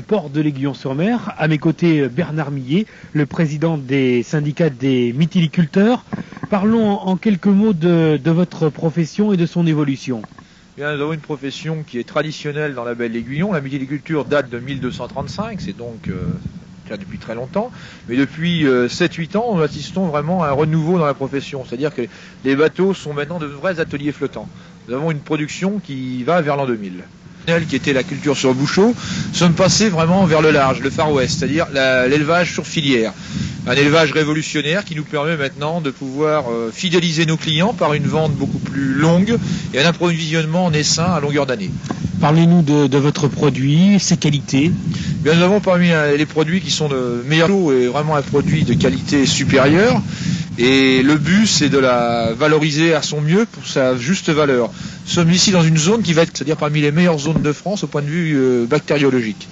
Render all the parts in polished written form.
port de l'Aiguillon-sur-Mer. À mes côtés, Bernard Millet, le président des syndicats des mytiliculteurs. Parlons en quelques mots de votre profession et de son évolution. Bien, nous avons une profession qui est traditionnelle dans la baie de l'Aiguillon. La mytiliculture date de 1235, c'est donc depuis très longtemps. Mais depuis 7-8 ans, nous assistons vraiment à un renouveau dans la profession. C'est-à-dire que les bateaux sont maintenant de vrais ateliers flottants. Nous avons une production qui va vers l'an 2000. Qui était la culture sur bouchot, sommes passés vraiment vers le large, le Far West, c'est-à-dire l'élevage sur filière. Un élevage révolutionnaire qui nous permet maintenant de pouvoir fidéliser nos clients par une vente beaucoup plus longue et un approvisionnement en essaim à longueur d'année. Parlez-nous de votre produit, ses qualités. Bien, nous avons parmi les produits qui sont de meilleurs lots et vraiment un produit de qualité supérieure. Et le but, c'est de la valoriser à son mieux pour sa juste valeur. Nous sommes ici dans une zone qui va être, c'est-à-dire parmi les meilleures zones de France au point de vue bactériologique.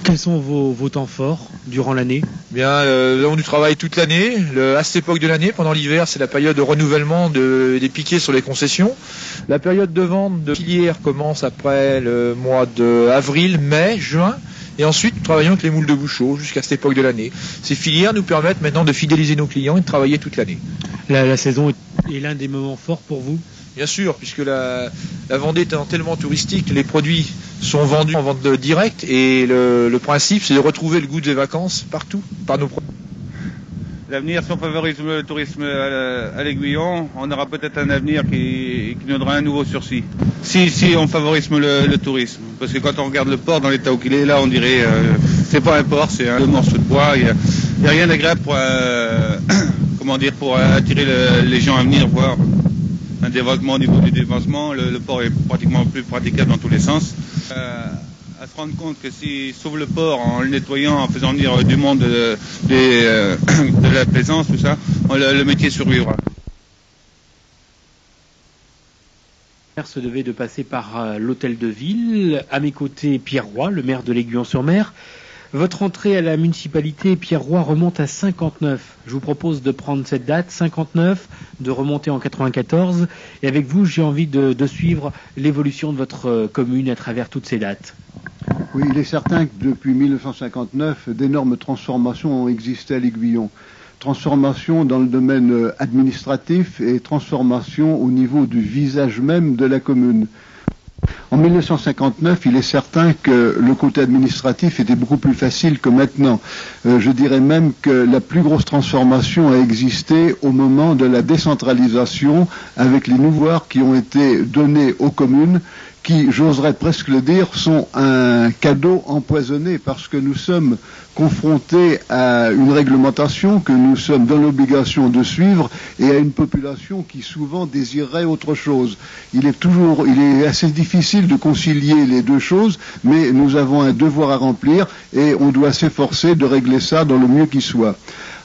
Quels sont vos temps forts durant l'année? Bien, nous avons du travail toute l'année. À cette époque de l'année, pendant l'hiver, c'est la période de renouvellement des piquets sur les concessions. La période de vente de filière commence après le mois d'avril, mai, juin. Et ensuite, nous travaillons avec les moules de bouchot jusqu'à cette époque de l'année. Ces filières nous permettent maintenant de fidéliser nos clients et de travailler toute l'année. La saison est l'un des moments forts pour vous? Bien sûr, puisque la Vendée étant tellement touristique, les produits sont vendus en vente directe et le principe, c'est de retrouver le goût des vacances partout, par nos produits. L'avenir, si on favorise le tourisme à l'Aiguillon, on aura peut-être un avenir qui nous donnera un nouveau sursis. Si on favorise le tourisme, parce que quand on regarde le port dans l'état où il est là, on dirait c'est pas un port, c'est un morceau de bois. Il y a rien d'agréable pour pour attirer les gens à venir voir. Un développement au niveau du développement, le port est pratiquement plus praticable dans tous les sens. À se rendre compte que s'ils sauvent le port en le nettoyant, en faisant venir du monde de la plaisance, tout ça, le métier survivra. Se devait de passer par l'hôtel de ville. À mes côtés, Pierre Roy, le maire de l'Aiguillon-sur-Mer. Votre entrée à la municipalité, Pierre Roy, remonte à 59. Je vous propose de prendre cette date, 59, de remonter en 94. Et avec vous, j'ai envie de suivre l'évolution de votre commune à travers toutes ces dates. Oui, il est certain que depuis 1959, d'énormes transformations ont existé à l'Aiguillon. Transformation dans le domaine administratif et transformation au niveau du visage même de la commune. En 1959, il est certain que le côté administratif était beaucoup plus facile que maintenant. Je dirais même que la plus grosse transformation a existé au moment de la décentralisation avec les nouveaux pouvoirs qui ont été donnés aux communes, qui, j'oserais presque le dire, sont un cadeau empoisonné parce que nous sommes confrontés à une réglementation que nous sommes dans l'obligation de suivre et à une population qui souvent désirerait autre chose. Il est assez difficile de concilier les deux choses, mais nous avons un devoir à remplir et on doit s'efforcer de régler ça dans le mieux qui soit.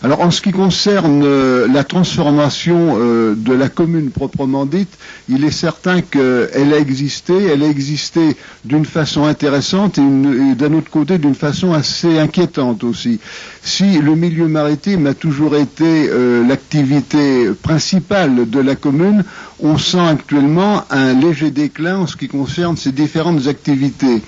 Alors en ce qui concerne la transformation de la commune proprement dite, il est certain qu'elle a existé d'une façon intéressante et d'un autre côté d'une façon assez inquiétante aussi. Si le milieu maritime a toujours été l'activité principale de la commune, on sent actuellement un léger déclin en ce qui concerne ces différentes activités.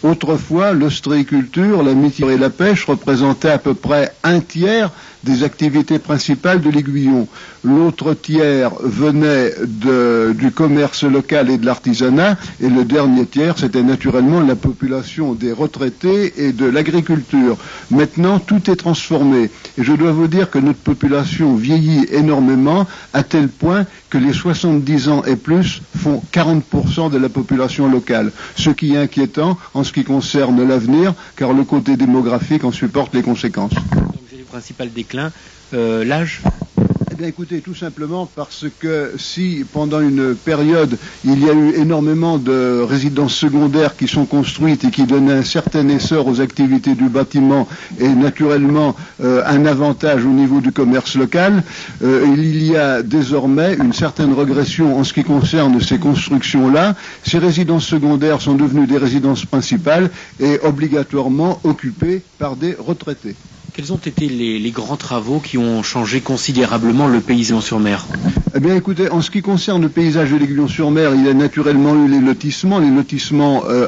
Autrefois, l'ostréiculture, la métier et la pêche représentaient à peu près un tiers des activités principales de l'Aiguillon. L'autre tiers venait du commerce local et de l'artisanat, et le dernier tiers, c'était naturellement la population des retraités et de l'agriculture. Maintenant, tout est transformé. Et je dois vous dire que notre population vieillit énormément, à tel point que les 70 ans et plus font 40% de la population locale. Ce qui est inquiétant en ce qui concerne l'avenir, car le côté démographique en supporte les conséquences. Donc j'ai le principal déclin, l'âge? Eh bien écoutez, tout simplement parce que si pendant une période il y a eu énormément de résidences secondaires qui sont construites et qui donnaient un certain essor aux activités du bâtiment et naturellement un avantage au niveau du commerce local, il y a désormais une certaine régression en ce qui concerne ces constructions-là. Ces résidences secondaires sont devenues des résidences principales et obligatoirement occupées par des retraités. Quels ont été les grands travaux qui ont changé considérablement le paysage-sur-mer? Eh bien, écoutez, en ce qui concerne le paysage de l'Aiguillon-sur-Mer, il y a naturellement eu les lotissements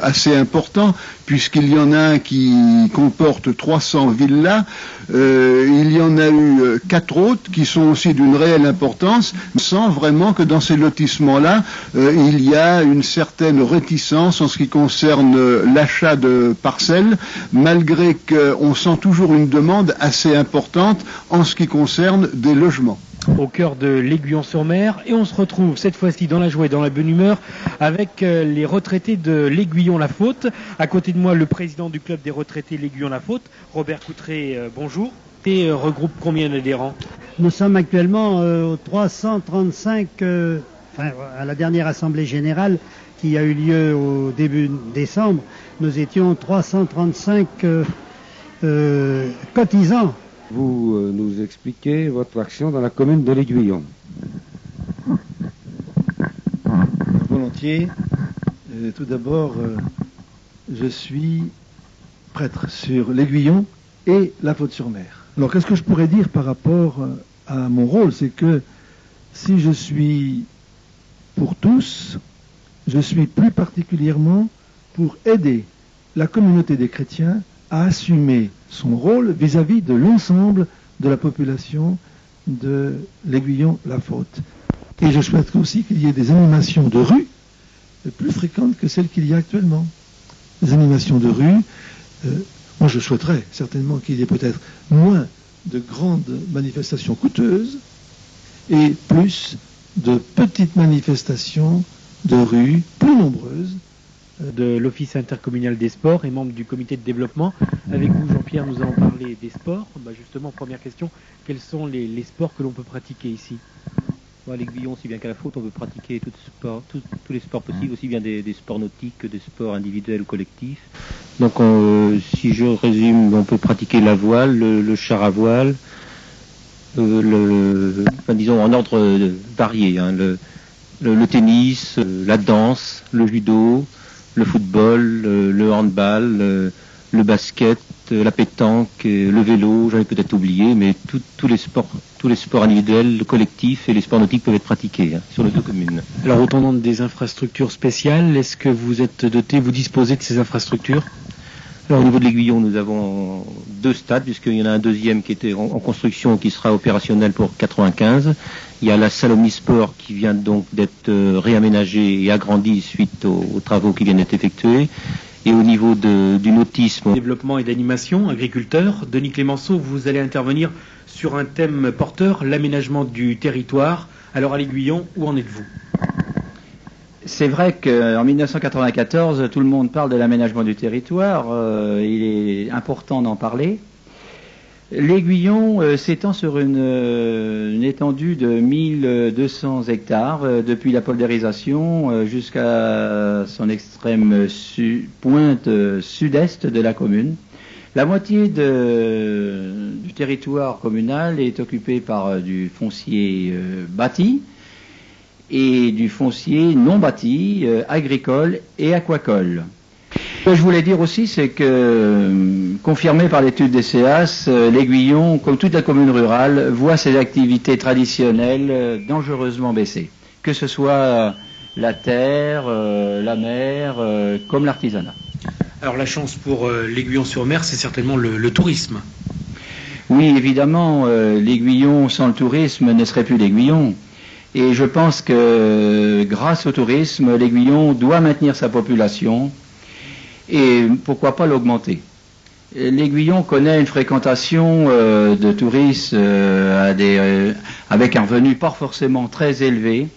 assez importants, puisqu'il y en a un qui comporte 300 villas. Il y en a eu 4 autres qui sont aussi d'une réelle importance, sans vraiment que dans ces lotissements-là, il y a une certaine réticence en ce qui concerne l'achat de parcelles, malgré qu'on sent toujours une demande assez importante en ce qui concerne des logements. Au cœur de l'Aiguillon-sur-Mer, et on se retrouve cette fois-ci dans la joie et dans la bonne humeur avec les retraités de l'Aiguillon-la-Faute. À côté de moi, le président du club des retraités l'Aiguillon-la-Faute, Robert Coutré, bonjour. Et regroupe combien d'adhérents? Nous sommes actuellement au 335, à la dernière assemblée générale qui a eu lieu au début décembre, nous étions 335 cotisants. Vous nous expliquez votre action dans la commune de l'Aiguillon. Volontiers. Tout d'abord, je suis prêtre sur l'Aiguillon et la Faute-sur-Mer. Alors, qu'est-ce que je pourrais dire par rapport à mon rôle? C'est que si je suis pour tous, je suis plus particulièrement pour aider la communauté des chrétiens à assumer son rôle vis-à-vis de l'ensemble de la population de l'Aiguillon-la-Faute. Et je souhaite aussi qu'il y ait des animations de rue plus fréquentes que celles qu'il y a actuellement. Des animations de rue, moi je souhaiterais certainement qu'il y ait peut-être moins de grandes manifestations coûteuses et plus de petites manifestations de rue plus nombreuses. De l'Office intercommunal des sports et membre du comité de développement. Avec vous, Jean-Pierre, nous allons parler des sports. Justement, première question, quels sont les sports que l'on peut pratiquer ici? À l'Aiguillon, aussi bien qu'à la Faute, on peut pratiquer tous les sports possibles, aussi bien des sports nautiques que des sports individuels ou collectifs. Donc, si je résume, on peut pratiquer la voile, le char à voile, disons en ordre varié, hein, le tennis, la danse, le judo, le football, le handball, le basket, la pétanque, le vélo, j'en ai peut-être oublié, mais tous les sports individuels, le collectif et les sports nautiques peuvent être pratiqués sur les 2 communes. Alors, au tendant des infrastructures spéciales, est-ce que vous êtes doté, vous disposez de ces infrastructures? Alors, au niveau de l'Aiguillon, nous avons 2 stades, puisqu'il y en a un deuxième qui était en construction, qui sera opérationnel pour 95. Il y a la salle Omnisport qui vient donc d'être réaménagée et agrandie suite aux travaux qui viennent d'être effectués. Et au niveau du nautisme, développement et d'animation, agriculteur, Denis Clémenceau, vous allez intervenir sur un thème porteur, l'aménagement du territoire. Alors à l'Aiguillon, où en êtes-vous? C'est vrai qu'en 1994, tout le monde parle de l'aménagement du territoire. Il est important d'en parler. L'Aiguillon s'étend sur une étendue de 1200 hectares depuis la poldérisation jusqu'à son extrême pointe sud-est de la commune. La moitié du territoire communal est occupée par du foncier bâti et du foncier non bâti, agricole et aquacole. Ce que je voulais dire aussi, c'est que, confirmé par l'étude des CEAS, l'Aiguillon, comme toute la commune rurale, voit ses activités traditionnelles dangereusement baisser. Que ce soit la terre, la mer, comme l'artisanat. Alors la chance pour l'Aiguillon-sur-Mer, c'est certainement le tourisme. Oui, évidemment, l'Aiguillon sans le tourisme ne serait plus l'Aiguillon. Et je pense que grâce au tourisme, l'Aiguillon doit maintenir sa population. Et pourquoi pas l'augmenter. L'Aiguillon connaît une fréquentation de touristes avec un revenu pas forcément très élevé.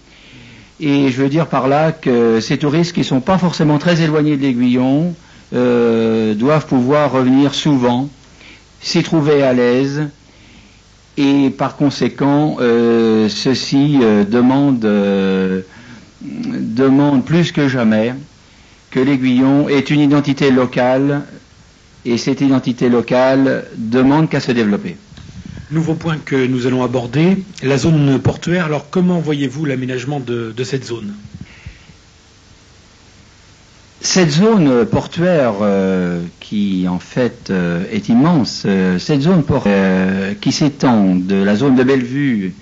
Et je veux dire par là que ces touristes qui ne sont pas forcément très éloignés de l'Aiguillon doivent pouvoir revenir souvent, s'y trouver à l'aise. Et par conséquent, ceci demande plus que jamais que l'Aiguillon est une identité locale, et cette identité locale demande qu'à se développer. Nouveau point que nous allons aborder, la zone portuaire. Alors comment voyez-vous l'aménagement de cette zone? Cette zone portuaire qui en fait est immense, cette zone qui s'étend de la zone de Bellevue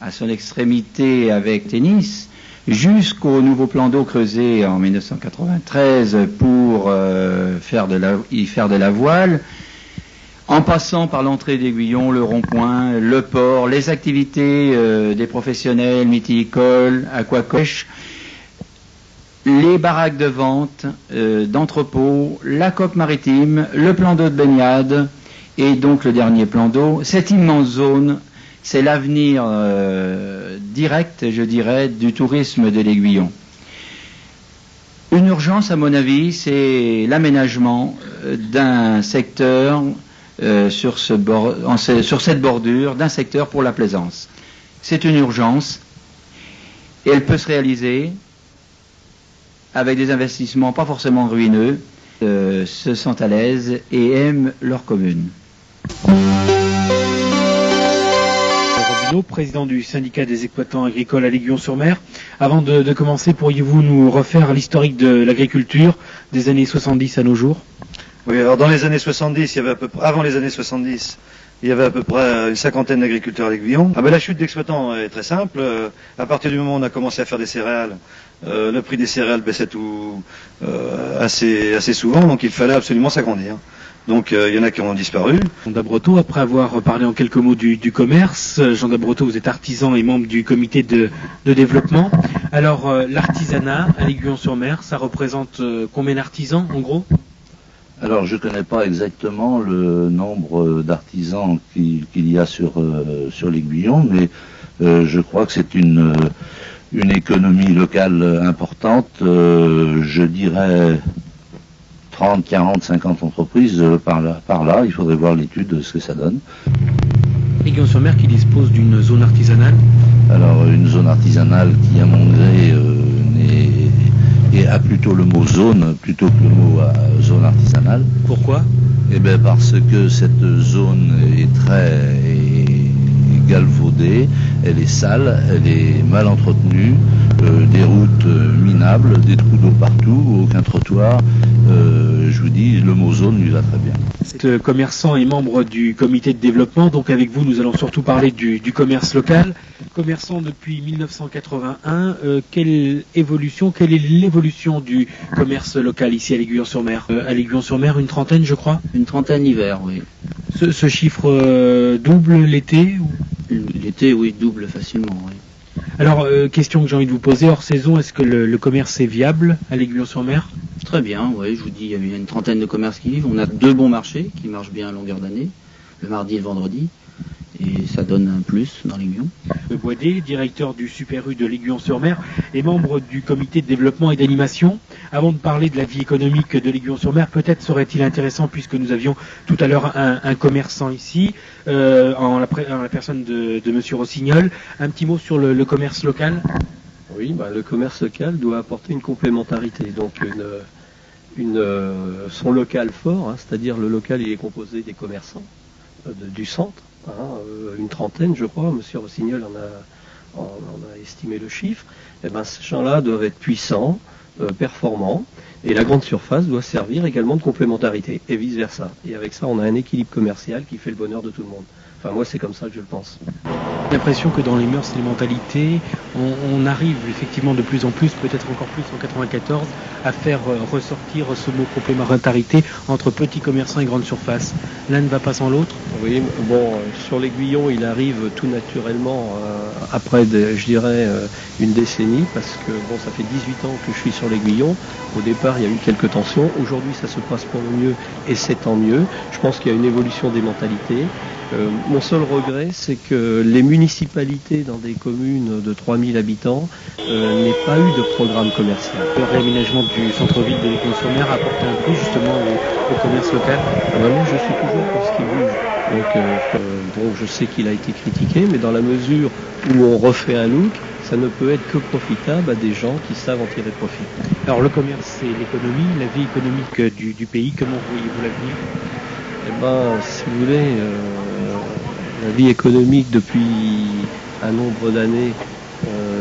à son extrémité avec Tennis jusqu'au nouveau plan d'eau creusé en 1993 pour y faire de la voile, en passant par l'entrée d'Aiguillon, le rond-point, le port, les activités des professionnels, mythicoles, aquacoche, les baraques de vente, d'entrepôt, la coque maritime, le plan d'eau de baignade et donc le dernier plan d'eau. Cette immense zone, c'est l'avenir direct, je dirais, du tourisme de l'Aiguillon. Une urgence, à mon avis, c'est l'aménagement d'un secteur sur cette bordure, d'un secteur pour la plaisance. C'est une urgence et elle peut se réaliser avec des investissements pas forcément ruineux, se sentent à l'aise et aiment leur commune. Robineau, président du syndicat des exploitants agricoles à l'Aiguillon-sur-Mer. Avant de commencer, pourriez-vous nous refaire l'historique de l'agriculture des années 70 à nos jours? Oui, alors dans les années 70, avant les années 70, il y avait à peu près une cinquantaine d'agriculteurs à l'Aiguillon. La chute d'exploitants est très simple. À partir du moment où on a commencé à faire des céréales, le prix des céréales baissait assez souvent, donc il fallait absolument s'agrandir. Donc il y en a qui ont disparu. Jean Dabreteau, après avoir parlé en quelques mots du commerce, Jean Dabreteau, vous êtes artisan et membre du comité de développement. Alors l'artisanat à l'Aiguillon-sur-Mer, ça représente combien d'artisans en gros? Alors, je ne connais pas exactement le nombre d'artisans qu'il y a sur l'Aiguillon, mais je crois que c'est une économie locale importante. Je dirais 30, 40, 50 entreprises par là. Il faudrait voir l'étude de ce que ça donne. L'Aiguillon-sur-Mer qui dispose d'une zone artisanale? Alors, une zone artisanale qui, à mon gré, a plutôt le mot zone plutôt que le mot zone artisanale. Pourquoi? Eh bien parce que cette zone est très galvaudée, elle est sale, elle est mal entretenue, des routes minables, des trous d'eau partout, aucun trottoir. Je vous dis, le mot zone lui va très bien. Cet commerçant est membre du comité de développement, donc avec vous nous allons surtout parler du commerce local. Commerçant depuis 1981, quelle est l'évolution du commerce local ici à l'Aiguillon-sur-Mer? À l'Aiguillon-sur-Mer, une trentaine je crois? Une trentaine l'hiver, oui. Ce chiffre double l'été ou... L'été, oui, double facilement, oui. Alors, question que j'ai envie de vous poser, hors saison, est-ce que le commerce est viable à l'Aiguillon-sur-Mer? Très bien, oui, je vous dis, il y a une trentaine de commerces qui vivent. On a 2 bons marchés qui marchent bien à longueur d'année, le mardi et le vendredi, et ça donne un plus dans l'Aiguillon. Boisdet, directeur du Super U de l'Aiguillon-sur-Mer, et membre du comité de développement et d'animation. Avant de parler de la vie économique de l'Aiguillon-sur-Mer, peut-être serait-il intéressant, puisque nous avions tout à l'heure un commerçant ici, en la personne de Monsieur Rossignol, un petit mot sur le commerce local. Oui, le commerce local doit apporter une complémentarité, donc son local fort, c'est-à-dire le local il est composé des commerçants du centre, une trentaine je crois, Monsieur Rossignol en a estimé le chiffre. Ces gens-là doivent être puissants, performants, et la grande surface doit servir également de complémentarité, et vice-versa. Et avec ça, on a un équilibre commercial qui fait le bonheur de tout le monde. Enfin, moi, c'est comme ça que je le pense. J'ai l'impression que dans les mœurs et les mentalités, on arrive effectivement de plus en plus, peut-être encore plus en 94, à faire ressortir ce mot complémentarité entre petits commerçants et grandes surfaces. L'un ne va pas sans l'autre. Oui, sur l'Aiguillon, il arrive tout naturellement après, je dirais, une décennie, parce que ça fait 18 ans que je suis sur l'Aiguillon. Au départ, il y a eu quelques tensions. Aujourd'hui, ça se passe pour le mieux, et c'est tant mieux. Je pense qu'il y a une évolution des mentalités. Mon seul regret, c'est que les municipalités dans des communes de 3000 habitants n'aient pas eu de programme commercial. Le réaménagement du centre-ville de l'Aiguillon-sur-Mer a apporté un plus justement au commerce local. Moi, je suis toujours pour ce qui bouge. Donc je sais qu'il a été critiqué, mais dans la mesure où on refait un look, ça ne peut être que profitable à des gens qui savent en tirer profit. Alors le commerce, c'est l'économie, la vie économique du pays. Comment voyez-vous l'avenir? Si vous voulez, la vie économique depuis un nombre d'années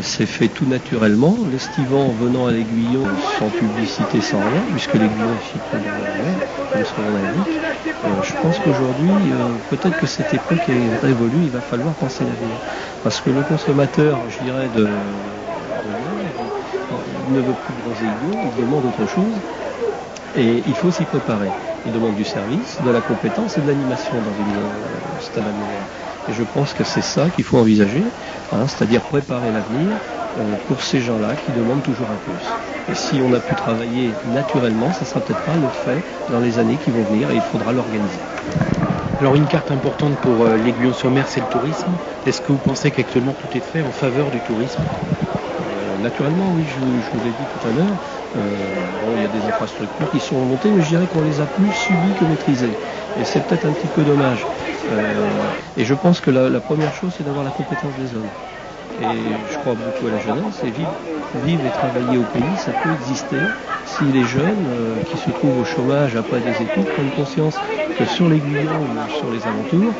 c'est fait tout naturellement. L'estivant venant à l'Aiguillon sans publicité, sans rien, puisque l'Aiguillon est situé dans la mer, comme son nom l'indique. Je pense qu'aujourd'hui, peut-être que cette époque est révolue, il va falloir penser l'avenir. Parce que le consommateur, je dirais, il ne veut plus de grands égouts, il demande autre chose. Et il faut s'y préparer. Il demande du service, de la compétence et de l'animation dans une stade balnéaire. Et je pense que c'est ça qu'il faut envisager, c'est-à-dire préparer l'avenir pour ces gens-là qui demandent toujours un plus. Et si on a pu travailler naturellement, ça ne sera peut-être pas le fait dans les années qui vont venir et il faudra l'organiser. Alors une carte importante pour l'Aiguillon-sur-Mer, c'est le tourisme. Est-ce que vous pensez qu'actuellement tout est fait en faveur du tourisme ? Naturellement, oui, je vous l'ai dit tout à l'heure. Il y a des infrastructures qui sont montées, mais je dirais qu'on les a plus subies que maîtrisées. Et c'est peut-être un petit peu dommage. Et je pense que la première chose, c'est d'avoir la compétence des hommes. Et je crois beaucoup à la jeunesse, et vivre et travailler au pays, ça peut exister si les jeunes qui se trouvent au chômage après des études prennent conscience que sur l'Aiguillon ou sur les alentours,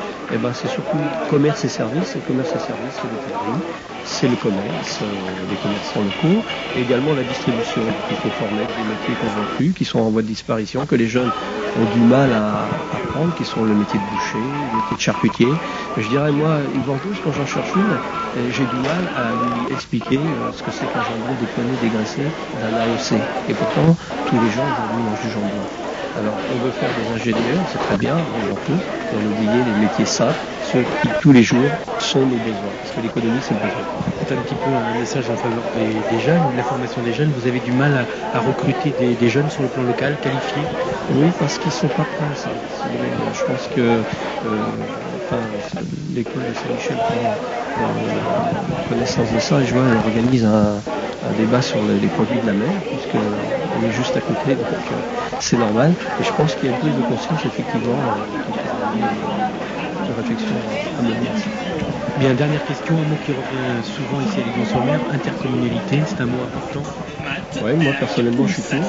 c'est surtout commerce et services. Et commerce et services, c'est l'hôtellerie, c'est le commerce, les commerçants locaux, et également la distribution. Il faut former des métiers qu'on ne voit plus, qui sont en voie de disparition, que les jeunes ont du mal à apprendre, qui sont le métier de boucher, le métier de charcutier. Je dirais, moi, Yves Ventouche, quand j'en cherche une, j'ai du mal à lui expliquer ce que c'est qu'un jambon déconné, dégraissé d'un AOC. Et pourtant, tous les gens aujourd'hui mangent du jambon. Alors, on veut faire des ingénieurs, c'est très bien, on en peut, et on oublie les métiers simples, ceux qui, tous les jours, sont nos besoins. Parce que l'économie, c'est le besoin. C'est un petit peu un message en faveur des jeunes, de la formation des jeunes. Vous avez du mal à recruter des jeunes sur le plan local, qualifiés ? Oui, parce qu'ils ne sont pas prêts à ça. Je pense que l'école de Saint-Michel prend connaissance de ça, et je vois, elle organise un débat sur les produits de la mer, puisqu'on est juste à côté, donc c'est normal. Et je pense qu'il y a une prise de conscience, effectivement, de réflexion à mener. Bien, dernière question, un mot qui revient souvent ici à l'Aiguillon-sur-Mer, intercommunalité, c'est un mot important. Oui, moi personnellement je suis pour.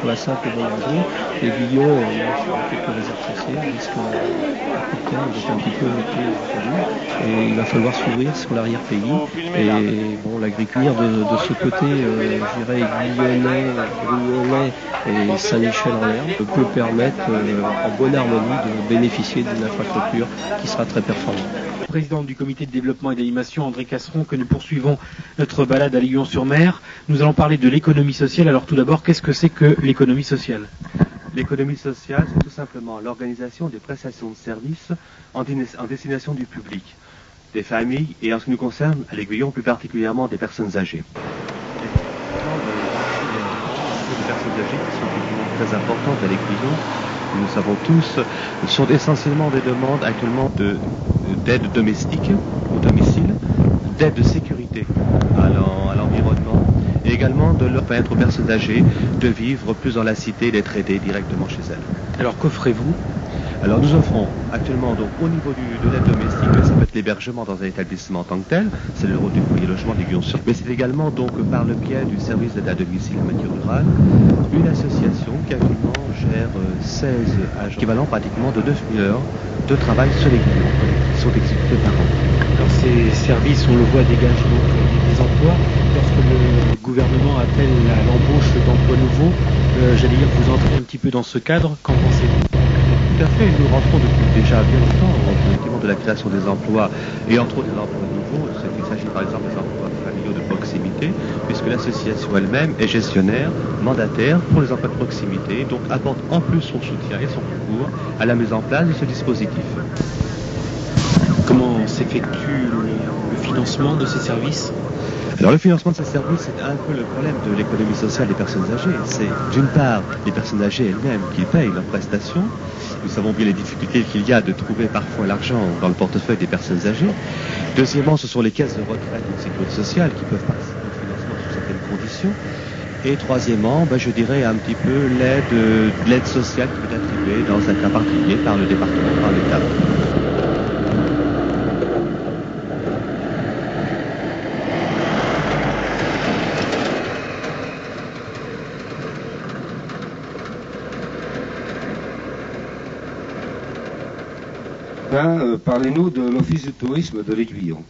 Pour la simple et bonne raison, l'Aiguillon, sur quelques réserves foncières, risque à court terme d'être un petit peu jeté aujourd'hui. Et il va falloir s'ouvrir sur l'arrière-pays. Et bon, l'agriculture de ce côté, je dirais, Aiguillonnais, Brionnais et Saint-Michel-en-Herbe peut permettre, en bonne harmonie, de bénéficier d'une infrastructure qui sera très performante. Président du comité de développement et d'animation, André Casseron, que nous poursuivons notre balade à l'Aiguillon-sur-Mer. Nous allons parler de l'économie sociale. Alors tout d'abord, qu'est-ce que c'est que l'économie sociale ? L'économie sociale, c'est tout simplement l'organisation des prestations de services en destination du public, des familles et en ce qui nous concerne, à l'Aiguillon, plus particulièrement des personnes âgées. Les personnes âgées qui sont évidemment très importantes à l'Aiguillon, nous le savons tous, sont essentiellement des demandes actuellement d'aide domestique au domicile, d'aide de sécurité à l'environnement et également de leur permettre aux personnes âgées de vivre plus dans la cité et d'être aidées directement chez elles. Alors qu'offrez-vous ? Alors nous offrons actuellement donc au niveau de l'aide domestique, ça peut être l'hébergement dans un établissement en tant que tel, c'est le rôle du foyer logement d'Aiguillon-sur-Mer, mais c'est également donc par le biais du service d'aide à domicile en matière rurale, une association qui actuellement gère 16 agents, équivalent pratiquement de 9000 heures de travail sur l'Aiguillon, qui sont exécutés par an. Alors ces services, on le voit, dégagent donc des emplois. Lorsque le gouvernement appelle à l'embauche d'emplois nouveaux, j'allais dire que vous entrez un petit peu dans ce cadre, qu'en pensez-vous ? Tout à fait, nous rentrons depuis déjà bien longtemps effectivement de la création des emplois et entre autres des emplois nouveaux. Il s'agit par exemple des emplois familiaux de proximité, puisque l'association elle-même est gestionnaire, mandataire pour les emplois de proximité, donc apporte en plus son soutien et son concours à la mise en place de ce dispositif. Comment s'effectue le financement de ces services ? Alors le financement de ces services, c'est un peu le problème de l'économie sociale des personnes âgées. C'est d'une part les personnes âgées elles-mêmes qui payent leurs prestations. Nous savons bien les difficultés qu'il y a de trouver parfois l'argent dans le portefeuille des personnes âgées. Deuxièmement, ce sont les caisses de retraite ou de sécurité sociale qui peuvent participer au financement sous certaines conditions. Et troisièmement, je dirais un petit peu l'aide sociale qui peut être attribuée dans un cas particulier par le département, par l'État. Parlez-nous de l'Office du tourisme de l'Aiguillon.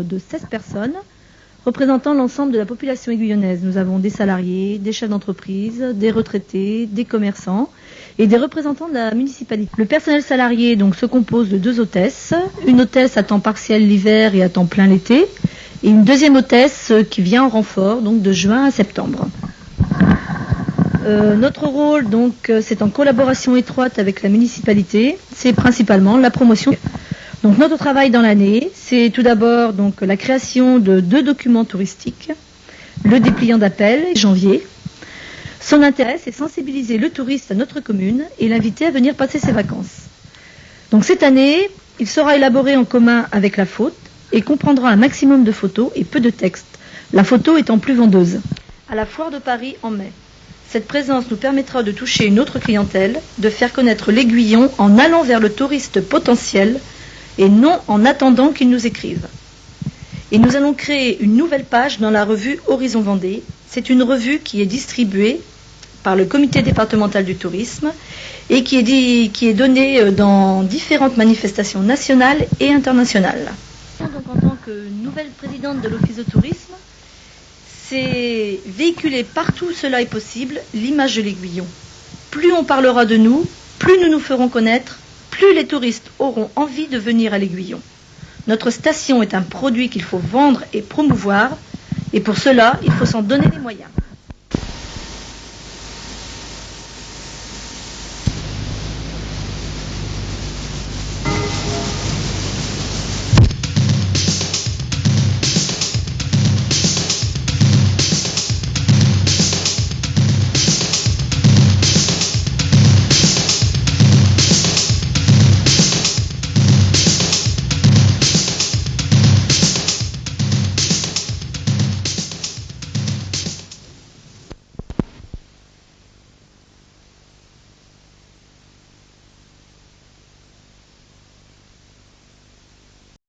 nombre de 16 personnes, représentant l'ensemble de la population aiguillonnaise. Nous avons des salariés, des chefs d'entreprise, des retraités, des commerçants et des représentants de la municipalité. Le personnel salarié donc se compose de 2 hôtesses, une hôtesse à temps partiel l'hiver et à temps plein l'été, et une deuxième hôtesse qui vient en renfort donc de juin à septembre. Notre rôle donc c'est en collaboration étroite avec la municipalité, c'est principalement la promotion. Donc notre travail dans l'année, c'est tout d'abord donc la création de 2 documents touristiques, le dépliant d'appel, janvier. Son intérêt, c'est sensibiliser le touriste à notre commune et l'inviter à venir passer ses vacances. Donc cette année, il sera élaboré en commun avec la faute et comprendra un maximum de photos et peu de texte, la photo étant plus vendeuse. À la Foire de Paris en mai. Cette présence nous permettra de toucher une autre clientèle, de faire connaître l'Aiguillon en allant vers le touriste potentiel et non en attendant qu'ils nous écrivent. Et nous allons créer une nouvelle page dans la revue Horizon Vendée. C'est une revue qui est distribuée par le comité départemental du tourisme et qui est donnée dans différentes manifestations nationales et internationales. Donc, en tant que nouvelle présidente de l'Office de tourisme, c'est véhiculer partout où cela est possible l'image de l'Aiguillon. Plus on parlera de nous, plus nous nous ferons connaître, plus les touristes auront envie de venir à l'Aiguillon. Notre station est un produit qu'il faut vendre et promouvoir, et pour cela, il faut s'en donner les moyens.